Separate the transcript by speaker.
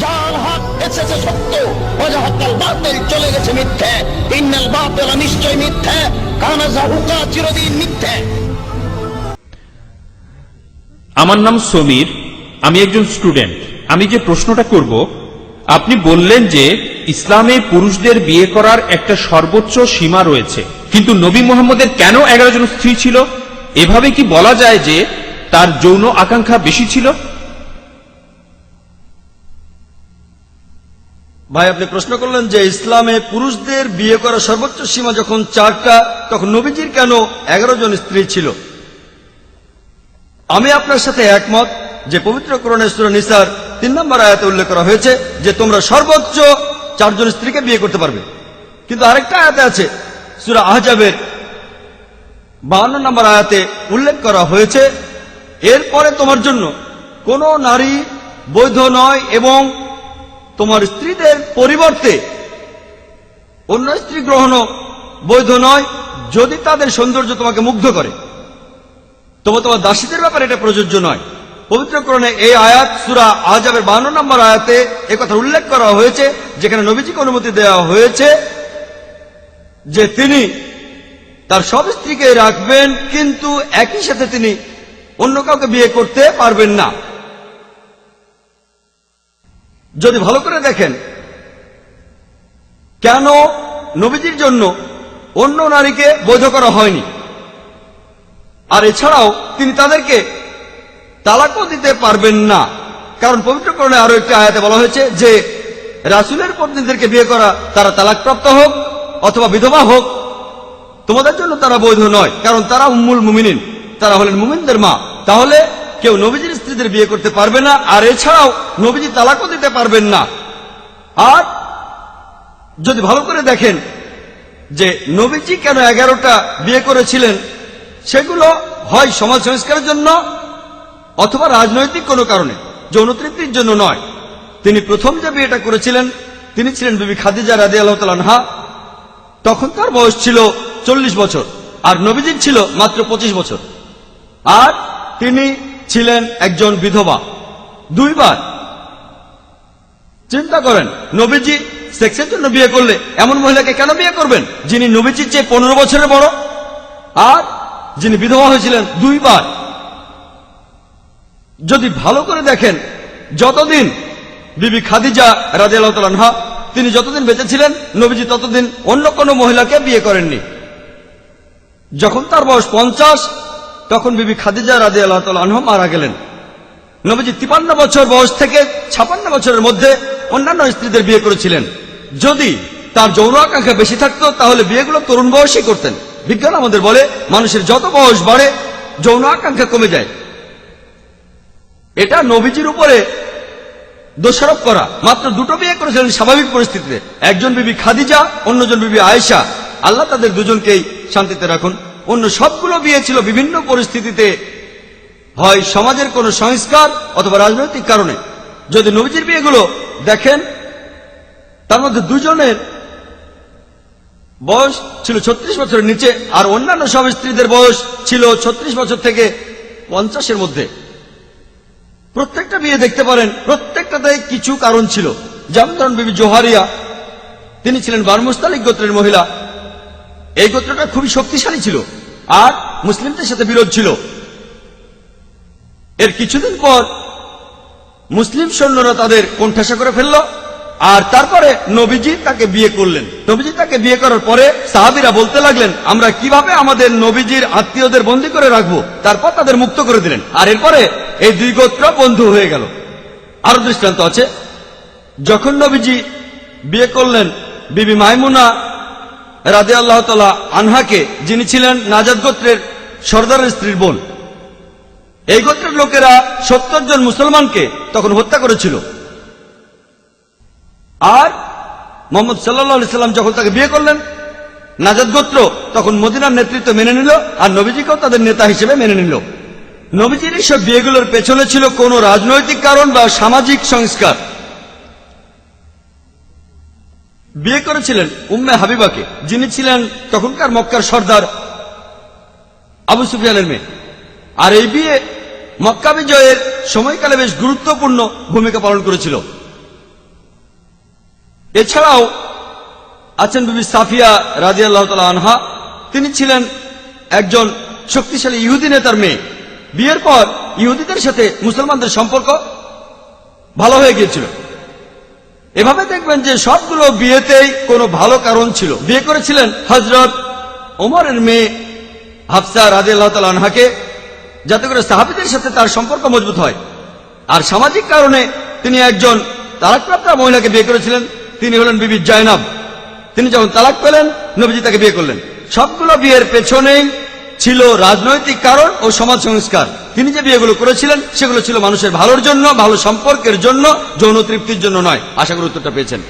Speaker 1: যার হক এসেছে সত্য, ওয়াজাহাকাল বাতিল চলে গেছে মিথ্যে। ইন্নাল বাতিল নিশ্চয় মিথ্যে, কানা যাহুকা চিরদিন মিথ্যে।
Speaker 2: আমার নাম সমীর, আমি একজন স্টুডেন্ট। আমি যে প্রশ্নটা করব, আপনি বললেন যে ইসলামে পুরুষদের বিয়ে করার একটা সর্বোচ্চ সীমা রয়েছে, কিন্তু নবী মুহাম্মদের কেন 11 জন স্ত্রী ছিল? এভাবে কি বলা যায় যে তার যৌন আকাঙ্ক্ষা বেশি ছিল?
Speaker 3: ভাই, আপনি প্রশ্ন করলেন যে ইসলামে পুরুষদের বিয়ে করার সর্বোচ্চ সীমা যখন 4টা, তখন নবীজির কেন 11 জন স্ত্রী ছিল? আমি আপনার সাথে একমত যে পবিত্র কোরআনের সূরা নিসার 3 নম্বর আয়াতে উল্লেখ করা হয়েছে যে তোমরা সর্বোচ্চ 4 জন স্ত্রীকে বিয়ে করতে পারবে। কিন্তু আরেকটা আয়াতে আছে, সূরা আহজাবের 52 নম্বর আয়াতে উল্লেখ করা হয়েছে, এরপরে তোমার জন্য কোন নারী বৈধ নয় এবং তোমার স্ত্রীদের পরিবর্তে অন্য স্ত্রী গ্রহণও বৈধ নয় যদি তাদের সৌন্দর্য তোমাকে মুগ্ধ করে। তোমার দাসীদের ব্যাপারে এটা প্রযোজ্য নয়। পবিত্র কোরআনে এই আয়াত সূরা আহজাবের 52 নম্বর আয়াতে একথা উল্লেখ করা হয়েছে, যেখানে নবীজিকে অনুমতি দেওয়া হয়েছে যে তিনি তার সব স্ত্রীকে রাখবেন, কিন্তু একই সাথে তিনি অন্য কাউকে বিয়ে করতে পারবেন না। যদি ভালো করে দেখেন কেন নবীজির জন্য অন্য নারীকে বৈধ করা হয়নি, আর এছাড়াও তিনি তাদেরকে তালাকও দিতে পারবেন না, কারণ পবিত্র কোরআনে আরো একটি আয়াতে বলা হয়েছে যে রাসূলের পত্নীদেরকে বিয়ে করা, তারা তালাকপ্রাপ্ত হোক অথবা বিধবা হোক, তোমাদের জন্য তারা বৈধ নয়, কারণ তারা উম্মুল মুমিনিন, তারা হলেন মুমিনদের মা। তাহলে কেউ নবীজির স্ত্রীদের বিয়ে করতে পারবে না, আর এছাড়াও নবীজি তালাকও দিতে পারবেন না। আর যদি ভালো করে দেখেন যে নবীজি কেন 11টা বিয়ে করেছিলেন, সেগুলো হয় সমাজ সংস্কারের জন্য অথবা রাজনৈতিক কোনো কারণে, যৌন তৃপ্তির জন্য নয়। তিনি প্রথম যে বিয়েটা করেছিলেন তিনি ছিলেন বিবি খাদিজা রাদিয়াল্লাহু তাআলা আনহা। তখন তার বয়স ছিল 40 বছর আর নবীজির ছিল মাত্র 25 বছর, আর তিনি ছিলেন একজন বিধবা। 2 বার চিন্তা করেন, নবীজি সেক্সের জন্য বিয়ে করলে এমন মহিলাকে কেন বিয়ে করবেন যিনি নবীজির চেয়ে 15 বছরের বড়, আর যিনি বিধবা হয়েছিলেন 2 বার। যদি ভালো করে দেখেন, যতদিন বিবি খাদিজা রাদিয়াল্লাহু তাআলা আনহা তিনি যতদিন বেঁচে ছিলেন, নবীজি ততদিন অন্য কোনো মহিলাকে বিয়ে করেননি। যখন তার বয়স 50, তখন বিবি খাদিজা রাদিয়াল্লাহু তাআলা আনহা মারা গেলেন। নবীজি 53 বছর বয়স থেকে 56 বছরের মধ্যে অন্যান্য স্ত্রীদের বিয়ে করেছিলেন। যদি তার যৌন আকাঙ্ক্ষা বেশি থাকতো তাহলে বিয়েগুলো তরুণ বয়সী করতেন। বিজ্ঞান আমাদের বলে মানুষের যত বয়স বাড়ে যৌন আকাঙ্ক্ষা কমে যায়। এটা নবীজির উপরে দোষারোপ করা। মাত্র 2টো বিয়ে করেছিলেন স্বাভাবিক পরিস্থিতিতে, একজন বিবি খাদিজা, অন্যজন বিবি আয়েশা, আল্লাহ তাদের দুজনকেই শান্তিতে রাখুন। অন্য সবগুলো বিয়ে ছিল বিভিন্ন পরিস্থিতিতে, হয় সমাজের কোনো সংস্কার অথবা রাজনৈতিক কারণে। যদি নবীজির বিয়েগুলো দেখেন, তার মধ্যে 2 জনের বয়স ছিল 36 বছরের নিচে, আর অন্যান্য সব স্ত্রীদের বয়স ছিল 36 বছর থেকে 50-এর মধ্যে। প্রত্যেকটা বিয়ে দেখতে পারেন, প্রত্যেকটাতে কিছু কারণ ছিল। যেমন ধরুন বিবি জোহারিয়া, তিনি ছিলেন বানু মুস্তালিক গোত্রের মহিলা। এই গোত্রটা খুবই শক্তিশালী ছিল আর মুসলিমদের সাথে বিরোধ ছিল। এর কিছুদিন পর মুসলিম সৈন্যরা তাদের কোণঠাসা করে ফেলল, আর তারপরে নবীজি তাকে বিয়ে করলেন। নবীজি তাকে বিয়ে করার পরে সাহাবীরা বলতে লাগলেন, আমরা কিভাবে আমাদের নবীজির আত্মীয়দের বন্দী করে রাখবো। তারপর তাদের মুক্ত করে দিলেন, আর এরপরে এই 2 গোত্র বন্ধু হয়ে গেল। আরো দৃষ্টান্ত আছে। যখন নবীজি বিয়ে করলেন বিবি মাইমুনা রাদিয়াল্লাহু তাআলা আনহাকে, যিনি ছিলেন নাজাদ গোত্রের সর্দারের স্ত্রীর বোন, এই গোত্রের লোকেরা 70 জন মুসলমানকে তখন হত্যা করেছিল। আর মুহাম্মদ সাল্লাল্লাহু আলাইহি সাল্লাম যখন তাকে বিয়ে করলেন, নাজাদ গোত্র তখন মদিনার নেতৃত্ব মেনে নিল, আর নবীজিকেও তাদের নেতা হিসেবে মেনে নিল। নবীজির এইসব বিয়েগুলোর পেছনে ছিল কোনো রাজনৈতিক কারণ বা সামাজিক সংস্কার। বিয়ে করেছিলেন উম্মে হাবিবাকে, যিনি ছিলেন তখনকার মক্কার সর্দার আবু সুফিয়ানের মেয়ে। আর এই বিয়ে মক্কা বিজয়ের সময়কালে বেশ গুরুত্বপূর্ণ ভূমিকা পালন করেছিল। এছাড়াও আছেন বিবি সাফিয়া রাদিয়াল্লাহু তাআলা আনহা। তিনি ছিলেন একজন শক্তিশালী ইহুদি নেতার মেয়ে। বিয়ের পর ইহুদিদের সাথে মুসলমানদের সম্পর্ক ভালো হয়ে গিয়েছিল। এভাবে দেখবেন যে সবগুলো বিয়েতেই কোনো ভালো কারণ ছিল। বিয়ে করেছিলেন হযরত ওমরের মেয়ে হাফসা রাদিয়াল্লাহু তাআলা আনহাকে, যাতে করে সাহাবীদের সাথে তার সম্পর্ক মজবুত হয়। আর সামাজিক কারণে তিনি একজন তালাকপ্রাপ্তা মহিলাকে বিয়ে করেছিলেন। তিনি হলেন বিবি জায়নাব। তিনি যখন তালাক পেলেন, নবীজি তাকে বিয়ে করলেন। সবগুলো বিয়ের পেছনেই ছিল রাজনৈতিক কারণ ও সমাজ সংস্কার। তিনি যে বিয়েগুলো করেছিলেন সেগুলো ছিল মানুষের ভালোর জন্য, ভালো সম্পর্কের জন্য, যৌন তৃপ্তির জন্য নয়। আশা করি উত্তরটা পেয়েছেন।